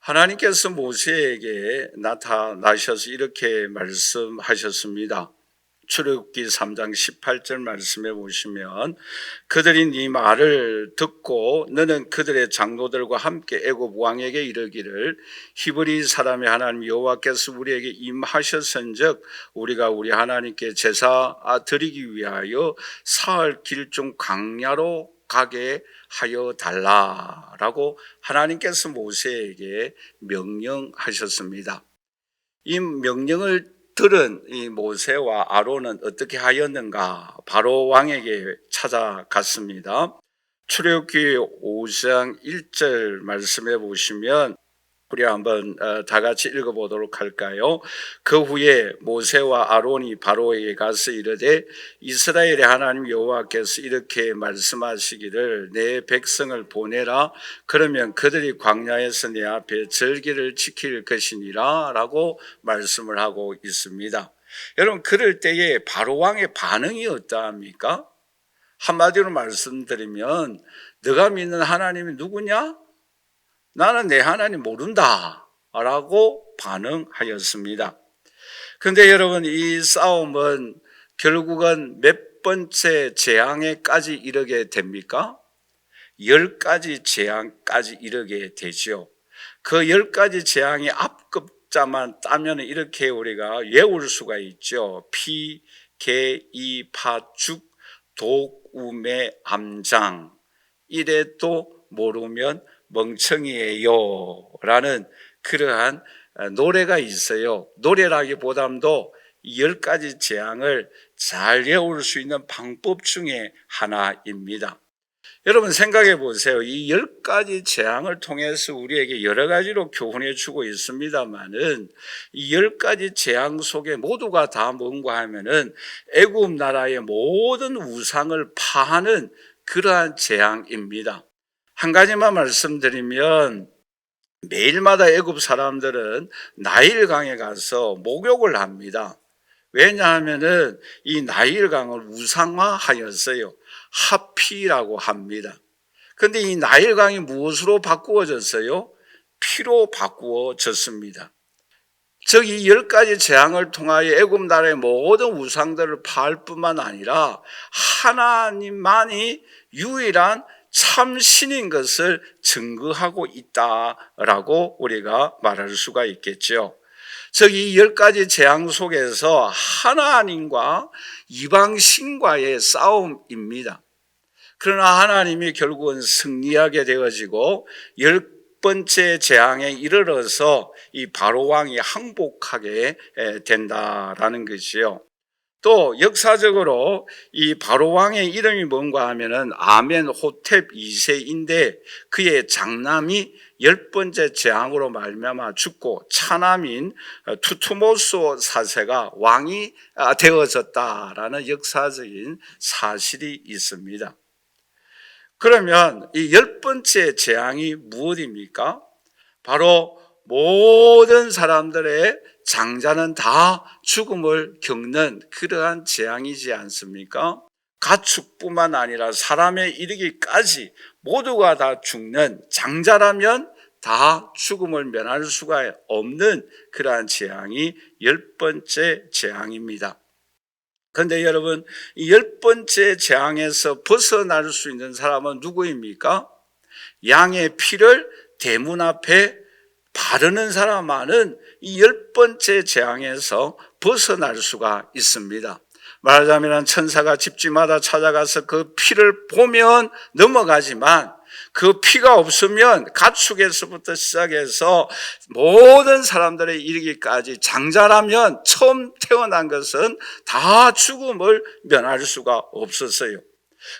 하나님께서 모세에게 나타나셔서 이렇게 말씀하셨습니다. 출애굽기 3장 18절 말씀에 보시면 그들이 네 말을 듣고 너는 그들의 장로들과 함께 애굽 왕에게 이르기를 히브리 사람의 하나님 여호와께서 우리에게 임하셨은즉 우리가 우리 하나님께 제사 드리기 위하여 사흘 길 중 광야로 가게 하여 달라라고 하나님께서 모세에게 명령하셨습니다. 이 명령을 들은 이 모세와 아론은 어떻게 하였는가? 바로 왕에게 찾아갔습니다. 출애굽기 5장 1절 말씀해 보시면 우리 한번 다 같이 읽어보도록 할까요? 그 후에 모세와 아론이 바로에게 가서 이르되 이스라엘의 하나님 여호와께서 이렇게 말씀하시기를 내 백성을 보내라. 그러면 그들이 광야에서 내 앞에 절기를 지킬 것이니라 라고 말씀을 하고 있습니다. 여러분, 그럴 때에 바로 왕의 반응이 어떠합니까? 한마디로 말씀드리면 너가 믿는 하나님이 누구냐? 나는 내 하나님 모른다 라고 반응하였습니다. 그런데 여러분, 이 싸움은 결국은 몇 번째 재앙에까지 이르게 됩니까? 10가지 재앙까지 이르게 되죠. 그 10가지 재앙의 앞급자만 따면 이렇게 우리가 외울 수가 있죠. 피, 개, 이, 파, 죽, 독, 우매, 암장. 이래도 모르면 멍청이에요 라는 그러한 노래가 있어요. 노래라기보다도 10가지 재앙을 잘 외울 수 있는 방법 중에 하나입니다. 여러분 생각해 보세요. 이 10가지 재앙을 통해서 우리에게 여러 가지로 교훈해 주고 있습니다만은 이 10가지 재앙 속에 모두가 다 뭔가 하면은 애굽 나라의 모든 우상을 파하는 그러한 재앙입니다. 한 가지만 말씀드리면 매일마다 애굽 사람들은 나일강에 가서 목욕을 합니다. 왜냐하면은 이 나일강을 우상화하였어요. 하피라고 합니다. 그런데 이 나일강이 무엇으로 바꾸어졌어요? 피로 바꾸어졌습니다. 즉 이 10가지 재앙을 통하여 애굽 나라의 모든 우상들을 파할 뿐만 아니라 하나님만이 유일한 참 신인 것을 증거하고 있다라고 우리가 말할 수가 있겠죠. 즉 이 10가지 재앙 속에서 하나님과 이방신과의 싸움입니다. 그러나 하나님이 결국은 승리하게 되어지고 10번째 재앙에 이르러서 이 바로 왕이 항복하게 된다라는 것이요. 또 역사적으로 이 바로 왕의 이름이 뭔가 하면은 아멘호텝 2세인데 그의 장남이 10번째 재앙으로 말미암아 죽고 차남인 투투모스 4세가 왕이 되어졌다라는 역사적인 사실이 있습니다. 그러면 이 10번째 재앙이 무엇입니까? 바로 모든 사람들의 장자는 다 죽음을 겪는 그러한 재앙이지 않습니까? 가축뿐만 아니라 사람에 이르기까지 모두가 다 죽는, 장자라면 다 죽음을 면할 수가 없는 그러한 재앙이 10번째 재앙입니다. 그런데 여러분, 이 10번째 재앙에서 벗어날 수 있는 사람은 누구입니까? 양의 피를 대문 앞에 바르는 사람만은 이 10번째 재앙에서 벗어날 수가 있습니다. 말하자면 천사가 집집마다 찾아가서 그 피를 보면 넘어가지만 그 피가 없으면 가축에서부터 시작해서 모든 사람들의 이르기까지 장자라면 처음 태어난 것은 다 죽음을 면할 수가 없었어요.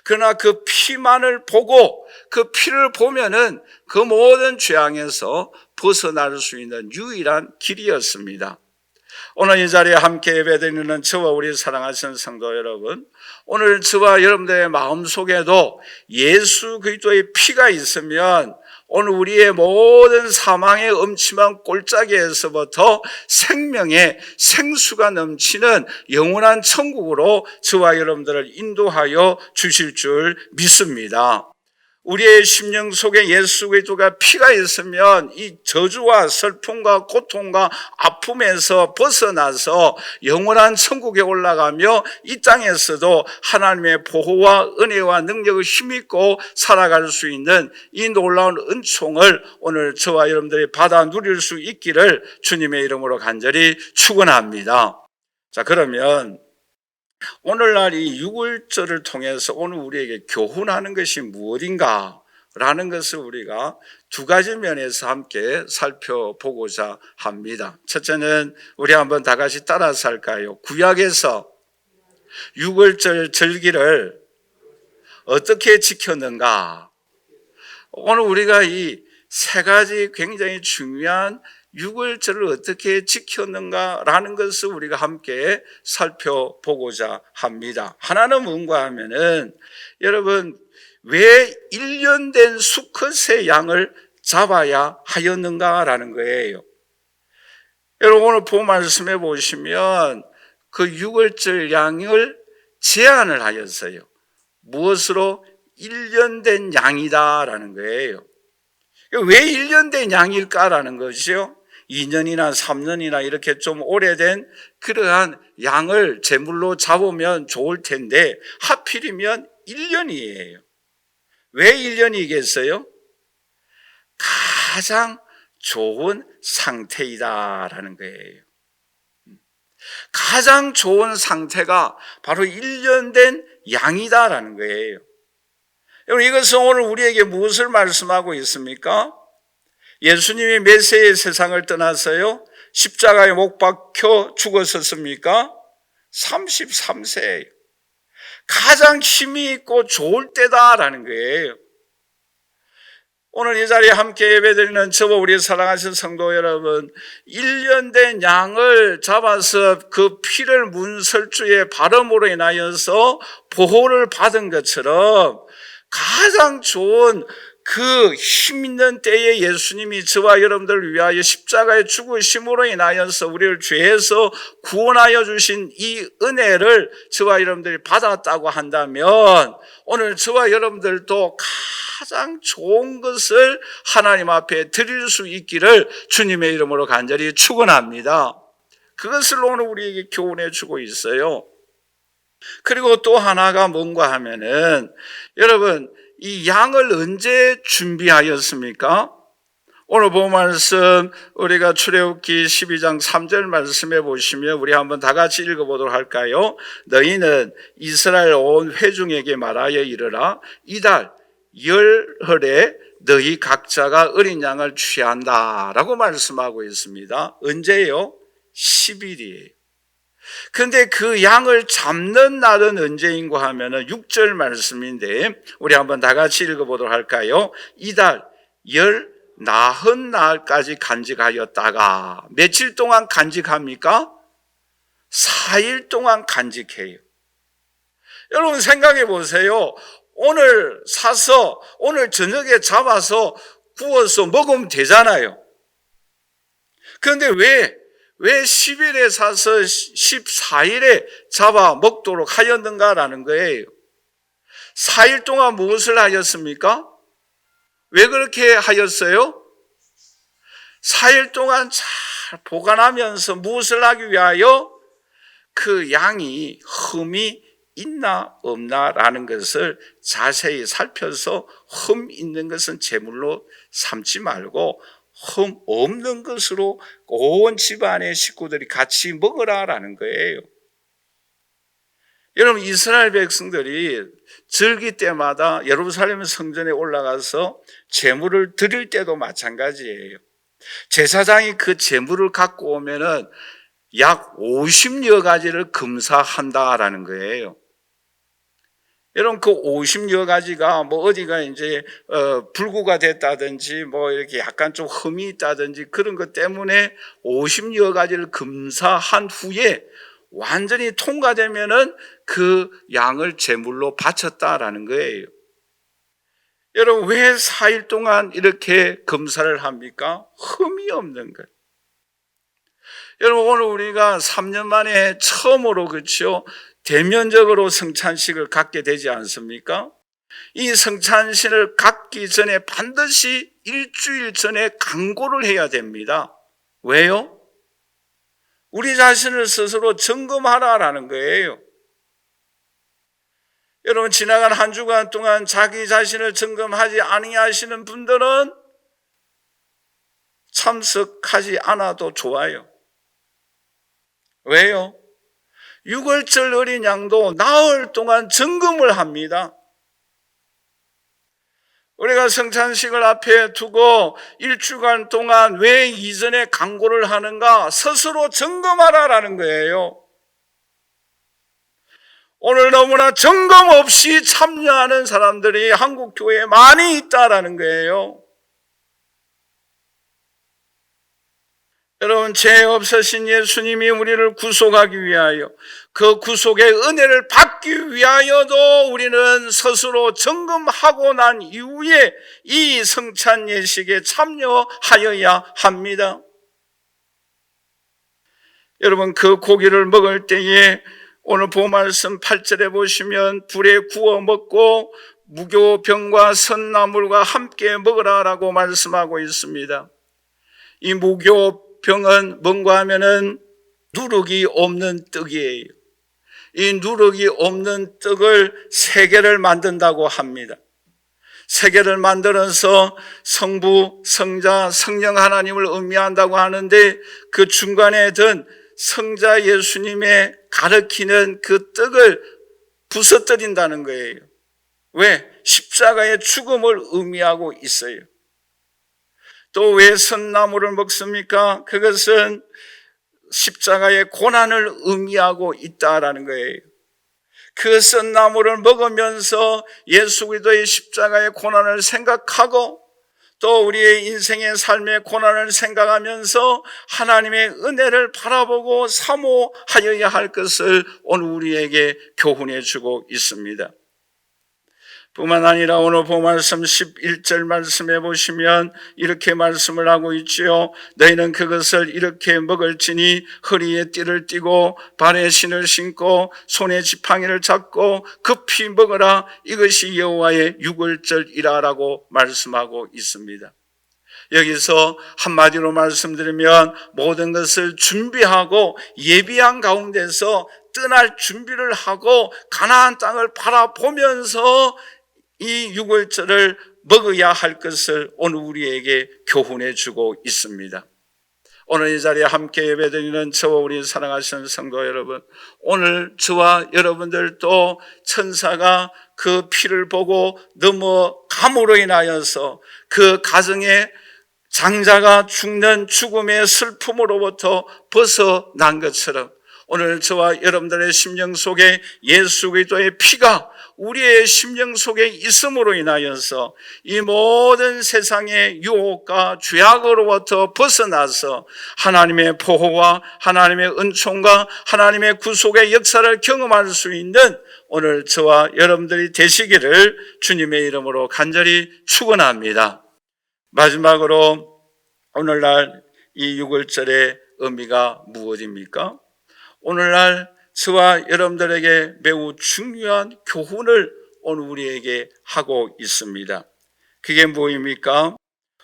그러나 그 피만을 보고 그 피를 보면은 그 모든 재앙에서 벗어날 수 있는 유일한 길이었습니다. 오늘 이 자리에 함께 예배드리는 저와 우리 사랑하시는 성도 여러분, 오늘 저와 여러분들의 마음속에도 예수 그리스도의 피가 있으면 오늘 우리의 모든 사망의 음침한 골짜기에서부터 생명의 생수가 넘치는 영원한 천국으로 저와 여러분들을 인도하여 주실 줄 믿습니다. 우리의 심령 속에 예수 그리스도가 피가 있으면 이 저주와 슬픔과 고통과 아픔에서 벗어나서 영원한 천국에 올라가며 이 땅에서도 하나님의 보호와 은혜와 능력을 힘입고 살아갈 수 있는 이 놀라운 은총을 오늘 저와 여러분들이 받아 누릴 수 있기를 주님의 이름으로 간절히 축원합니다. 자, 그러면 오늘날 이 6월절을 통해서 오늘 우리에게 교훈하는 것이 무엇인가 라는 것을 우리가 두 가지 면에서 함께 살펴보고자 합니다. 첫째는 우리 한번 다 같이 따라서 할까요? 구약에서 6월절 절기를 어떻게 지켰는가? 오늘 우리가 이 세 가지 굉장히 중요한 6월절을 어떻게 지켰는가라는 것을 우리가 함께 살펴보고자 합니다. 하나는 뭔가 하면은 여러분 왜 1년 된 수컷의 양을 잡아야 하였는가라는 거예요. 여러분 오늘 본 말씀해 보시면 그 6월절 양을 제한을 하였어요. 무엇으로? 1년 된 양이다라는 거예요. 왜 1년 된 양일까라는 것이요. 2년이나 3년이나 이렇게 좀 오래된 그러한 양을 제물로 잡으면 좋을 텐데 하필이면 1년이에요. 왜 1년이겠어요? 가장 좋은 상태이다라는 거예요. 가장 좋은 상태가 바로 1년 된 양이다라는 거예요. 여러분 이것은 오늘 우리에게 무엇을 말씀하고 있습니까? 예수님이 몇 세에 세상을 떠나서요? 십자가에 못 박혀 죽었었습니까? 33세예요. 가장 힘이 있고 좋을 때다라는 거예요. 오늘 이 자리에 함께 예배드리는 저와 우리 사랑하신 성도 여러분, 1년 된 양을 잡아서 그 피를 문설주에 바름으로 인하여서 보호를 받은 것처럼 가장 좋은 그 힘 있는 때에 예수님이 저와 여러분들을 위하여 십자가에 죽으심으로 인하여서 우리를 죄에서 구원하여 주신 이 은혜를 저와 여러분들이 받았다고 한다면 오늘 저와 여러분들도 가장 좋은 것을 하나님 앞에 드릴 수 있기를 주님의 이름으로 간절히 축원합니다. 그것을 오늘 우리에게 교훈해 주고 있어요. 그리고 또 하나가 뭔가 하면은 여러분 이 양을 언제 준비하였습니까? 오늘 본 말씀 우리가 출애굽기 12장 3절 말씀해 보시면 우리 한번 다 같이 읽어보도록 할까요? 너희는 이스라엘 온 회중에게 말하여 이르라 이달 열흘에 너희 각자가 어린 양을 취한다 라고 말씀하고 있습니다. 언제요? 10일이에요. 그런데 그 양을 잡는 날은 언제인가 하면은 6절 말씀인데 우리 한번 다 같이 읽어보도록 할까요? 이달 열 나흔 날까지 간직하였다가 며칠 동안 간직합니까? 4일 동안 간직해요. 여러분 생각해 보세요. 오늘 사서 오늘 저녁에 잡아서 구워서 먹으면 되잖아요. 그런데 왜 10일에 사서 14일에 잡아 먹도록 하였는가라는 거예요. 4일 동안 무엇을 하였습니까? 왜 그렇게 하였어요? 4일 동안 잘 보관하면서 무엇을 하기 위하여? 그 양이 흠이 있나 없나라는 것을 자세히 살펴서 흠 있는 것은 제물로 삼지 말고 흠 없는 것으로 온 집안의 식구들이 같이 먹으라라는 거예요. 여러분 이스라엘 백성들이 절기 때마다 예루살렘 성전에 올라가서 제물을 드릴 때도 마찬가지예요. 제사장이 그 제물을 갖고 오면은 약 50여 가지를 검사한다라는 거예요. 여러분 그 50여 가지가 뭐 어디가 이제 불구가 됐다든지 뭐 이렇게 약간 좀 흠이 있다든지 그런 것 때문에 50여 가지를 검사한 후에 완전히 통과되면은 그 양을 제물로 바쳤다라는 거예요. 여러분 왜 4일 동안 이렇게 검사를 합니까? 흠이 없는 것. 여러분 오늘 우리가 3년 만에 처음으로 그렇죠? 대면적으로 성찬식을 갖게 되지 않습니까? 이 성찬신을 갖기 전에 반드시 일주일 전에 강구를 해야 됩니다. 왜요? 우리 자신을 스스로 점검하라라는 거예요. 여러분, 지나간 한 주간 동안 자기 자신을 점검하지 아니하시는 분들은 참석하지 않아도 좋아요. 왜요? 유월절 어린 양도 나흘 동안 점검을 합니다. 우리가 성찬식을 앞에 두고 일주간 동안 왜 이전에 강구를 하는가 스스로 점검하라라는 거예요. 오늘 너무나 점검 없이 참여하는 사람들이 한국 교회에 많이 있다라는 거예요. 여러분, 죄 없으신 예수님이 우리를 구속하기 위하여, 그 구속의 은혜를 받기 위하여도 우리는 스스로 점검하고 난 이후에 이 성찬 예식에 참여하여야 합니다. 여러분, 그 고기를 먹을 때에 오늘 본말씀 8절에 보시면 불에 구워 먹고 무교병과 선나물과 함께 먹으라라고 말씀하고 있습니다. 이 무교병은 뭔가 하면은 누룩이 없는 떡이에요. 이 누룩이 없는 떡을 3개를 만든다고 합니다. 3개를 만들어서 성부, 성자, 성령 하나님을 의미한다고 하는데 그 중간에 든 성자 예수님의 가르치는 그 떡을 부서뜨린다는 거예요. 왜? 십자가의 죽음을 의미하고 있어요. 또 왜 선나물을 먹습니까? 그것은 십자가의 고난을 의미하고 있다라는 거예요. 그 선나물을 먹으면서 예수 그리스도의 십자가의 고난을 생각하고 또 우리의 인생의 삶의 고난을 생각하면서 하나님의 은혜를 바라보고 사모하여야 할 것을 오늘 우리에게 교훈해 주고 있습니다. 뿐만 아니라 오늘 본말씀 11절 말씀해 보시면 이렇게 말씀을 하고 있지요. 너희는 그것을 이렇게 먹을지니 허리에 띠를 띠고 발에 신을 신고 손에 지팡이를 잡고 급히 먹으라. 이것이 여호와의 유월절이라라고 말씀하고 있습니다. 여기서 한마디로 말씀드리면 모든 것을 준비하고 예비한 가운데서 떠날 준비를 하고 가나안 땅을 바라보면서 이 유월절을 먹어야 할 것을 오늘 우리에게 교훈해 주고 있습니다. 오늘 이 자리에 함께 예배드리는 저와 우리 사랑하시는 성도 여러분, 오늘 저와 여러분들도 천사가 그 피를 보고 넘어감으로 인하여서 그 가정에 장자가 죽는 죽음의 슬픔으로부터 벗어난 것처럼 오늘 저와 여러분들의 심령 속에 예수 그리스도의 피가 우리의 심령 속에 있음으로 인하여서 이 모든 세상의 유혹과 죄악으로부터 벗어나서 하나님의 보호와 하나님의 은총과 하나님의 구속의 역사를 경험할 수 있는 오늘 저와 여러분들이 되시기를 주님의 이름으로 간절히 축원합니다. 마지막으로 오늘날 이 유월절의 의미가 무엇입니까? 오늘날 저와 여러분들에게 매우 중요한 교훈을 오늘 우리에게 하고 있습니다. 그게 뭐입니까?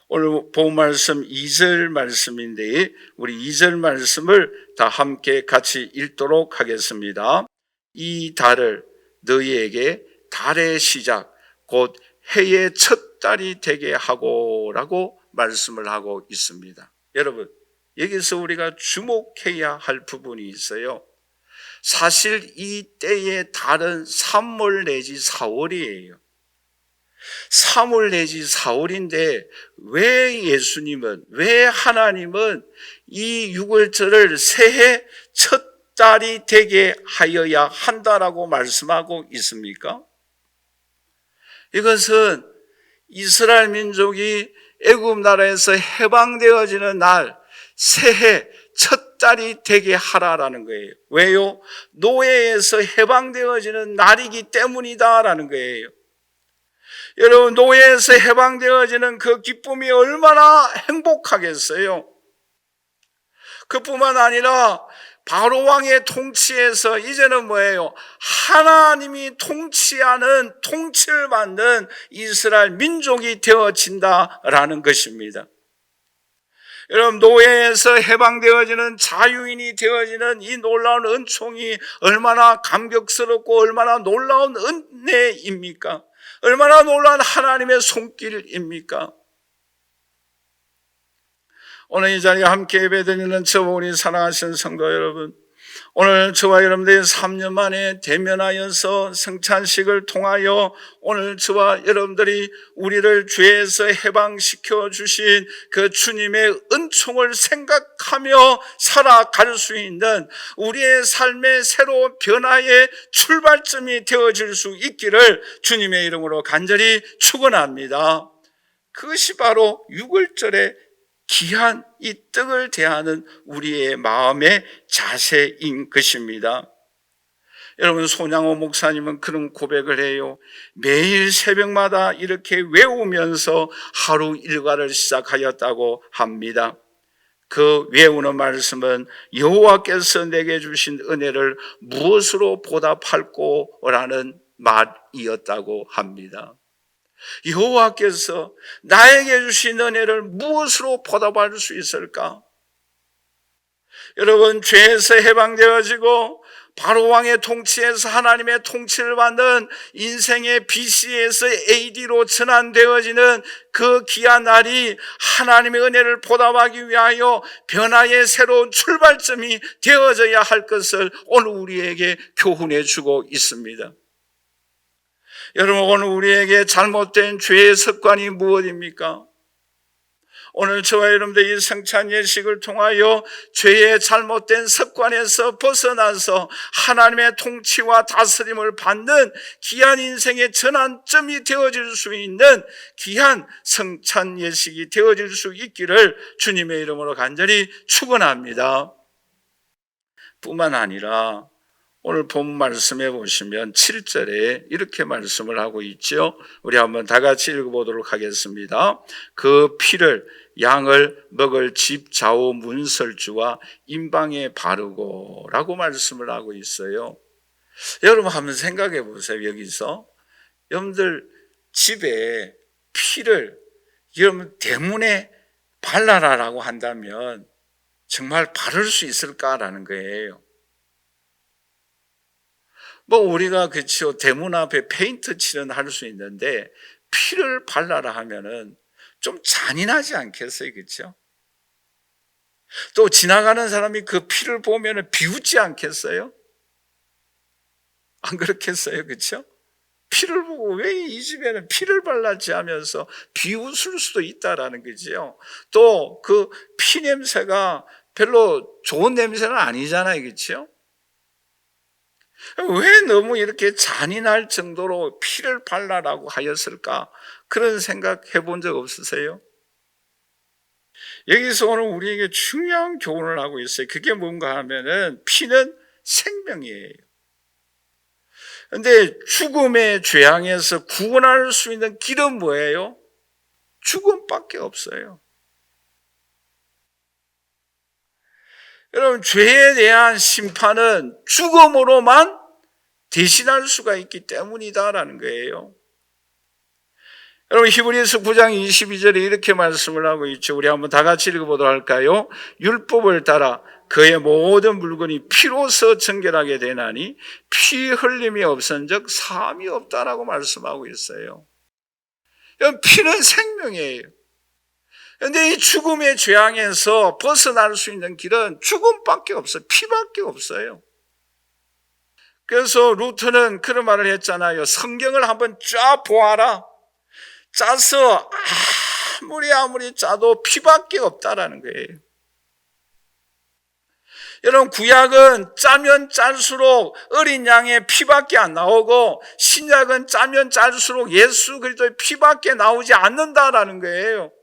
오늘 본 말씀 2절 말씀인데 우리 2절 말씀을 다 함께 같이 읽도록 하겠습니다. 이 달을 너희에게 달의 시작 곧 해의 첫 달이 되게 하고라고 말씀을 하고 있습니다. 여러분, 여기서 우리가 주목해야 할 부분이 있어요. 사실 이 때의 달은 3월 내지 4월이에요. 3월 내지 4월인데 왜 예수님은, 왜 하나님은 이 유월절을 새해 첫 달이 되게 하여야 한다라고 말씀하고 있습니까? 이것은 이스라엘 민족이 애굽 나라에서 해방되어지는 날 새해 첫 달이 되게 하라라는 거예요. 왜요? 노예에서 해방되어지는 날이기 때문이다라는 거예요. 여러분, 노예에서 해방되어지는 그 기쁨이 얼마나 행복하겠어요. 그뿐만 아니라 바로 왕의 통치에서 이제는 뭐예요? 하나님이 통치하는, 통치를 받는 이스라엘 민족이 되어진다라는 것입니다. 여러분, 노예에서 해방되어지는 자유인이 되어지는 이 놀라운 은총이 얼마나 감격스럽고 얼마나 놀라운 은혜입니까? 얼마나 놀라운 하나님의 손길입니까? 오늘 이 자리에 함께 예배드리는 저와 우리 사랑하시는 성도 여러분, 오늘 저와 여러분들이 3년 만에 대면하여서 성찬식을 통하여 오늘 저와 여러분들이 우리를 죄에서 해방시켜 주신 그 주님의 은총을 생각하며 살아갈 수 있는 우리의 삶의 새로운 변화의 출발점이 되어질 수 있기를 주님의 이름으로 간절히 축원합니다. 그것이 바로 6월절의 귀한 이 떡을 대하는 우리의 마음의 자세인 것입니다. 여러분, 손양호 목사님은 그런 고백을 해요. 매일 새벽마다 이렇게 외우면서 하루 일과를 시작하였다고 합니다. 그 외우는 말씀은 여호와께서 내게 주신 은혜를 무엇으로 보답할꼬 라는 말이었다고 합니다. 여호와께서 나에게 주신 은혜를 무엇으로 보답할 수 있을까? 여러분, 죄에서 해방되어지고 바로 왕의 통치에서 하나님의 통치를 받는 인생의 BC에서 AD로 전환되어지는 그 귀한 날이 하나님의 은혜를 보답하기 위하여 변화의 새로운 출발점이 되어져야 할 것을 오늘 우리에게 교훈해 주고 있습니다. 여러분, 오늘 우리에게 잘못된 죄의 습관이 무엇입니까? 오늘 저와 여러분들 이 성찬 예식을 통하여 죄의 잘못된 습관에서 벗어나서 하나님의 통치와 다스림을 받는 귀한 인생의 전환점이 되어질 수 있는 귀한 성찬 예식이 되어질 수 있기를 주님의 이름으로 간절히 축원합니다. 뿐만 아니라 오늘 본 말씀에 보시면 7절에 이렇게 말씀을 하고 있죠. 우리 한번 다 같이 읽어보도록 하겠습니다. 그 피를 양을 먹을 집 좌우 문설주와 임방에 바르고 라고 말씀을 하고 있어요. 여러분 한번 생각해 보세요. 여기서 여러분들 집에 피를 여러분 대문에 발라라라고 한다면 정말 바를 수 있을까라는 거예요. 뭐 우리가 그렇죠, 대문 앞에 페인트 칠은 할 수 있는데 피를 발라라 하면은 좀 잔인하지 않겠어요? 그렇죠? 또 지나가는 사람이 그 피를 보면은 비웃지 않겠어요? 안 그렇겠어요? 그렇죠? 피를 보고 왜 이 집에는 피를 발랐지 하면서 비웃을 수도 있다라는 거지요. 또 그 피 냄새가 별로 좋은 냄새는 아니잖아요. 그렇죠? 왜 너무 이렇게 잔인할 정도로 피를 발라라고 하였을까? 그런 생각 해본 적 없으세요? 여기서 오늘 우리에게 중요한 교훈을 하고 있어요. 그게 뭔가 하면은 피는 생명이에요. 그런데 죽음의 죄악에서 구원할 수 있는 길은 뭐예요? 죽음밖에 없어요. 여러분, 죄에 대한 심판은 죽음으로만 대신할 수가 있기 때문이다라는 거예요. 여러분, 히브리서 9장 22절에 이렇게 말씀을 하고 있죠. 우리 한번 다 같이 읽어보도록 할까요? 율법을 따라 그의 모든 물건이 피로서 정결하게 되나니 피 흘림이 없은즉 사함이 없다라고 말씀하고 있어요. 여러분, 피는 생명이에요. 그런데 이 죽음의 죄악에서 벗어날 수 있는 길은 죽음밖에 없어요. 피밖에 없어요. 그래서 루터는 그런 말을 했잖아요. 성경을 한번 쫙 보아라. 짜서 아무리 짜도 피밖에 없다라는 거예요. 여러분, 구약은 짜면 짤수록 어린 양의 피밖에 안 나오고 신약은 짜면 짤수록 예수 그리스도의 피밖에 나오지 않는다라는 거예요.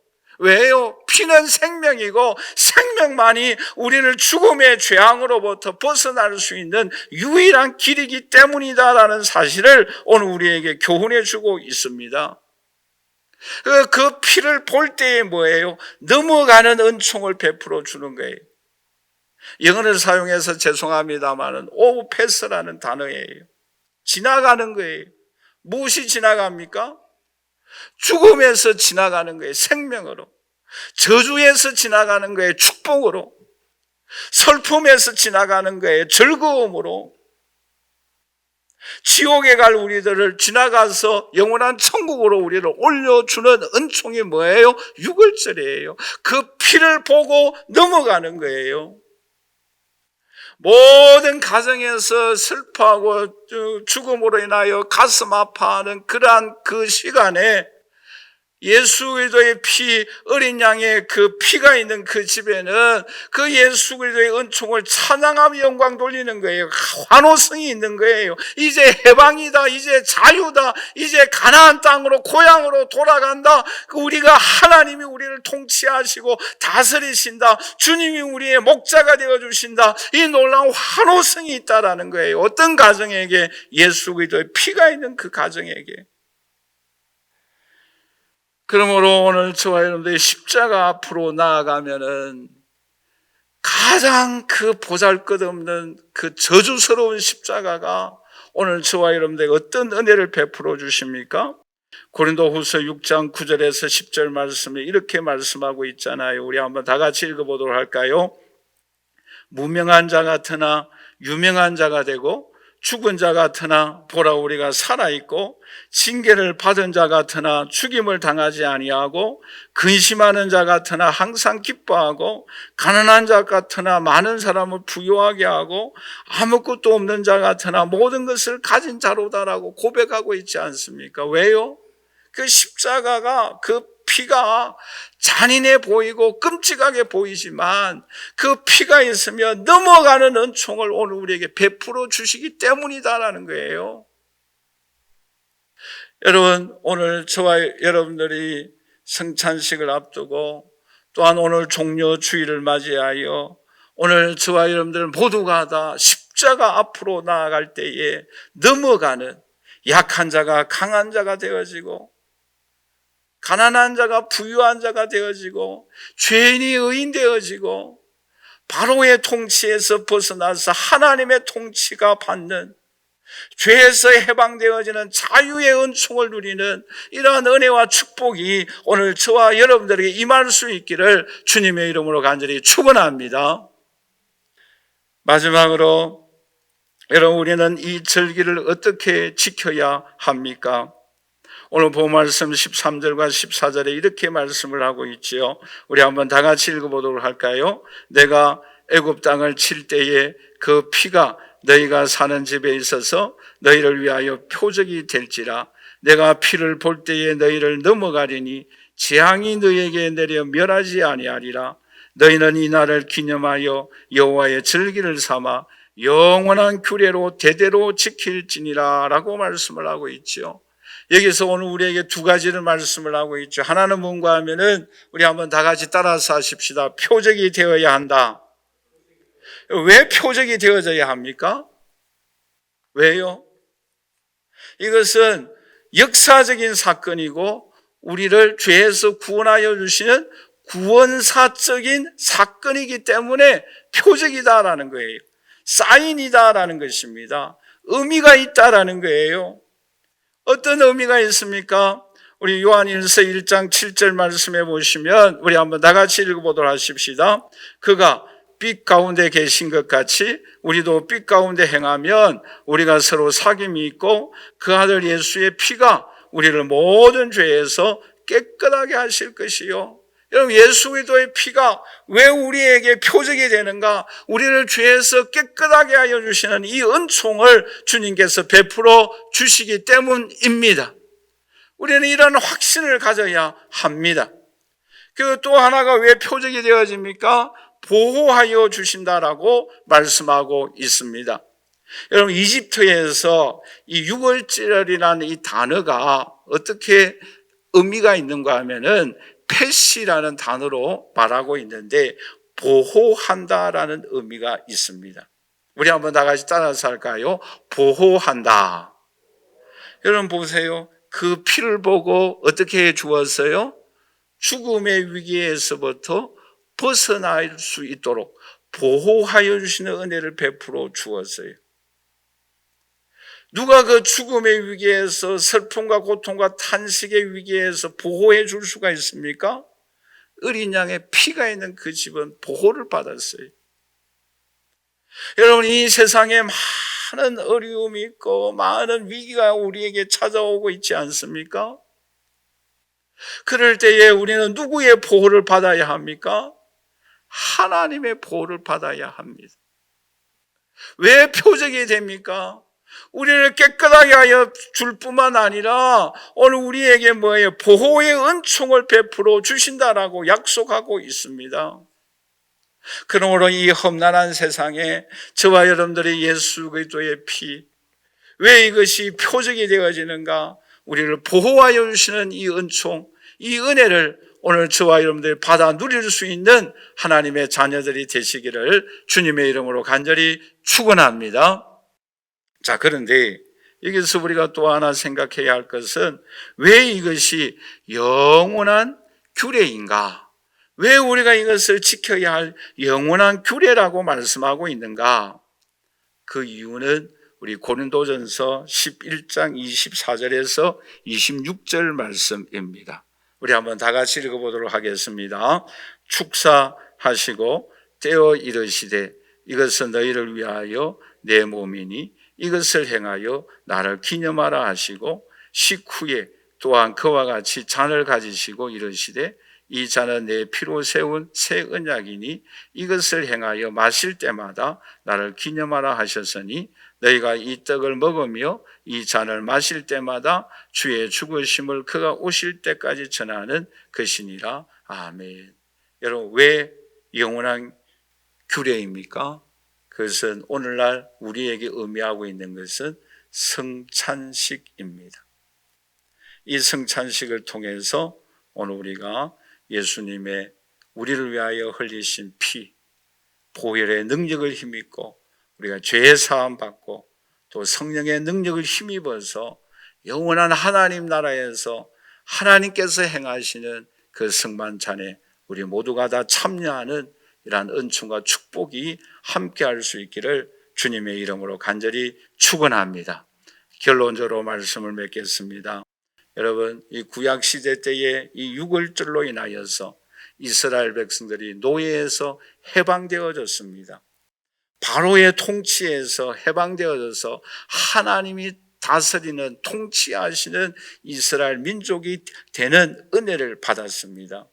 왜요? 피는 생명이고 생명만이 우리를 죽음의 죄악으로부터 벗어날 수 있는 유일한 길이기 때문이다라는 사실을 오늘 우리에게 교훈해 주고 있습니다. 그 피를 볼 때에 뭐예요? 넘어가는 은총을 베풀어 주는 거예요. 영어를 사용해서 죄송합니다만은 오패스라는 단어예요. 지나가는 거예요. 무엇이 지나갑니까? 죽음에서 지나가는 거예요. 생명으로. 저주에서 지나가는 거예요. 축복으로. 슬픔에서 지나가는 거예요. 즐거움으로. 지옥에 갈 우리들을 지나가서 영원한 천국으로 우리를 올려주는 은총이 뭐예요? 유월절이에요. 그 피를 보고 넘어가는 거예요. 모든 가정에서 슬퍼하고 죽음으로 인하여 가슴 아파하는 그러한 그 시간에 예수 그리스도의 피, 어린 양의 그 피가 있는 그 집에는 그 예수 그리스도의 은총을 찬양하며 영광 돌리는 거예요. 환호성이 있는 거예요. 이제 해방이다, 이제 자유다, 이제 가나안 땅으로 고향으로 돌아간다. 우리가 하나님이 우리를 통치하시고 다스리신다. 주님이 우리의 목자가 되어주신다. 이 놀라운 환호성이 있다라는 거예요. 어떤 가정에게? 예수 그리스도의 피가 있는 그 가정에게. 그러므로 오늘 저와 여러분들이 십자가 앞으로 나아가면은 가장 그 보잘것없는 그 저주스러운 십자가가 오늘 저와 여러분들에게 어떤 은혜를 베풀어 주십니까? 고린도후서 6장 9절에서 10절 말씀에 이렇게 말씀하고 있잖아요. 우리 한번 다 같이 읽어보도록 할까요? 무명한 자 같으나 유명한 자가 되고 죽은 자 같으나 보라 우리가 살아있고 징계를 받은 자 같으나 죽임을 당하지 아니하고 근심하는 자 같으나 항상 기뻐하고 가난한 자 같으나 많은 사람을 부유하게 하고 아무것도 없는 자 같으나 모든 것을 가진 자로다라고 고백하고 있지 않습니까? 왜요? 그 십자가가 그 피가 잔인해 보이고 끔찍하게 보이지만 그 피가 있으면 넘어가는 은총을 오늘 우리에게 베풀어 주시기 때문이다라는 거예요. 여러분, 오늘 저와 여러분들이 성찬식을 앞두고 또한 오늘 종려 주일을 맞이하여 오늘 저와 여러분들 모두가 다 십자가 앞으로 나아갈 때에 넘어가는 약한 자가 강한 자가 되어지고 가난한 자가 부유한 자가 되어지고 죄인이 의인 되어지고 바로의 통치에서 벗어나서 하나님의 통치가 받는 죄에서 해방되어지는 자유의 은총을 누리는 이러한 은혜와 축복이 오늘 저와 여러분들에게 임할 수 있기를 주님의 이름으로 간절히 축원합니다. 마지막으로 여러분, 우리는 이 절기를 어떻게 지켜야 합니까? 오늘 본 말씀 13절과 14절에 이렇게 말씀을 하고 있지요. 우리 한번 다 같이 읽어보도록 할까요? 내가 애굽 땅을 칠 때에 그 피가 너희가 사는 집에 있어서 너희를 위하여 표적이 될지라. 내가 피를 볼 때에 너희를 넘어가리니 재앙이 너희에게 내려 멸하지 아니하리라. 너희는 이 날을 기념하여 여호와의 절기를 삼아 영원한 규례로 대대로 지킬지니라 라고 말씀을 하고 있죠. 여기서 오늘 우리에게 두 가지를 말씀을 하고 있죠. 하나는 뭔가 하면은 우리 한번 다 같이 따라서 하십시다. 표적이 되어야 한다. 왜 표적이 되어져야 합니까? 왜요? 이것은 역사적인 사건이고 우리를 죄에서 구원하여 주시는 구원사적인 사건이기 때문에 표적이다라는 거예요. 사인이다라는 것입니다. 의미가 있다라는 거예요. 어떤 의미가 있습니까? 우리 요한일서 1장 7절 말씀해 보시면 우리 한번 다 같이 읽어보도록 하십시다. 그가 빛 가운데 계신 것 같이 우리도 빛 가운데 행하면 우리가 서로 사귐이 있고 그 아들 예수의 피가 우리를 모든 죄에서 깨끗하게 하실 것이요. 여러분, 예수 그리스도의 피가 왜 우리에게 표적이 되는가? 우리를 죄에서 깨끗하게 하여 주시는 이 은총을 주님께서 베풀어 주시기 때문입니다. 우리는 이런 확신을 가져야 합니다. 그리고 또 하나가 왜 표적이 되어집니까? 보호하여 주신다라고 말씀하고 있습니다. 여러분, 이집트에서 이 유월절이라는 이 단어가 어떻게 의미가 있는가 하면은 패시라는 단어로 말하고 있는데 보호한다라는 의미가 있습니다. 우리 한번 다 같이 따라서 할까요? 보호한다. 여러분 보세요. 그 피를 보고 어떻게 해 주었어요? 죽음의 위기에서부터 벗어날 수 있도록 보호하여 주시는 은혜를 베풀어 주었어요. 누가 그 죽음의 위기에서 슬픔과 고통과 탄식의 위기에서 보호해 줄 수가 있습니까? 어린 양의 피가 있는 그 집은 보호를 받았어요. 여러분, 이 세상에 많은 어려움이 있고 많은 위기가 우리에게 찾아오고 있지 않습니까? 그럴 때에 우리는 누구의 보호를 받아야 합니까? 하나님의 보호를 받아야 합니다. 왜 표적이 됩니까? 우리를 깨끗하게 하여 줄 뿐만 아니라 오늘 우리에게 뭐예요? 보호의 은총을 베풀어 주신다라고 약속하고 있습니다. 그러므로 이 험난한 세상에 저와 여러분들의 예수 그리스도의 피, 왜 이것이 표적이 되어지는가? 우리를 보호하여 주시는 이 은총, 이 은혜를 오늘 저와 여러분들이 받아 누릴 수 있는 하나님의 자녀들이 되시기를 주님의 이름으로 간절히 축원합니다. 자, 그런데 여기서 우리가 또 하나 생각해야 할 것은 왜 이것이 영원한 규례인가? 왜 우리가 이것을 지켜야 할 영원한 규례라고 말씀하고 있는가? 그 이유는 우리 고린도전서 11장 24절에서 26절 말씀입니다. 우리 한번 다 같이 읽어보도록 하겠습니다. 축사하시고 떼어 이르시되 이것은 너희를 위하여 내 몸이니 이것을 행하여 나를 기념하라 하시고 식후에 또한 그와 같이 잔을 가지시고 이르시되 이 잔은 내 피로 세운 새 언약이니 이것을 행하여 마실 때마다 나를 기념하라 하셨으니 너희가 이 떡을 먹으며 이 잔을 마실 때마다 주의 죽으심을 그가 오실 때까지 전하는 것이니라. 아멘. 여러분, 왜 영원한 규례입니까? 그것은 오늘날 우리에게 의미하고 있는 것은 성찬식입니다. 이 성찬식을 통해서 오늘 우리가 예수님의 우리를 위하여 흘리신 피, 보혈의 능력을 힘입고 우리가 죄의 사함 받고 또 성령의 능력을 힘입어서 영원한 하나님 나라에서 하나님께서 행하시는 그 성만찬에 우리 모두가 다 참여하는 이러한 은총과 축복이 함께할 수 있기를 주님의 이름으로 간절히 축원합니다. 결론적으로 말씀을 맺겠습니다. 여러분, 이 구약 시대 때에 이 유월절로 인하여서 이스라엘 백성들이 노예에서 해방되어졌습니다. 바로의 통치에서 해방되어져서 하나님이 다스리는 통치하시는 이스라엘 민족이 되는 은혜를 받았습니다.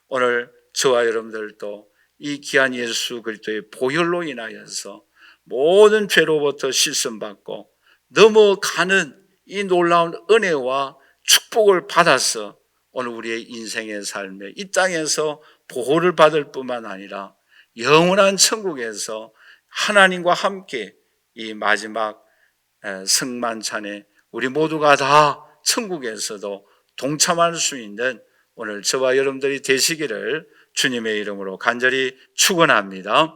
오늘 저와 여러분들도 이 귀한 예수 그리스도의 보혈로 인하여서 모든 죄로부터 씻음받고 넘어가는 이 놀라운 은혜와 축복을 받아서 오늘 우리의 인생의 삶에 이 땅에서 보호를 받을 뿐만 아니라 영원한 천국에서 하나님과 함께 이 마지막 성만찬에 우리 모두가 다 천국에서도 동참할 수 있는 오늘 저와 여러분들이 되시기를 주님의 이름으로 간절히 축원합니다.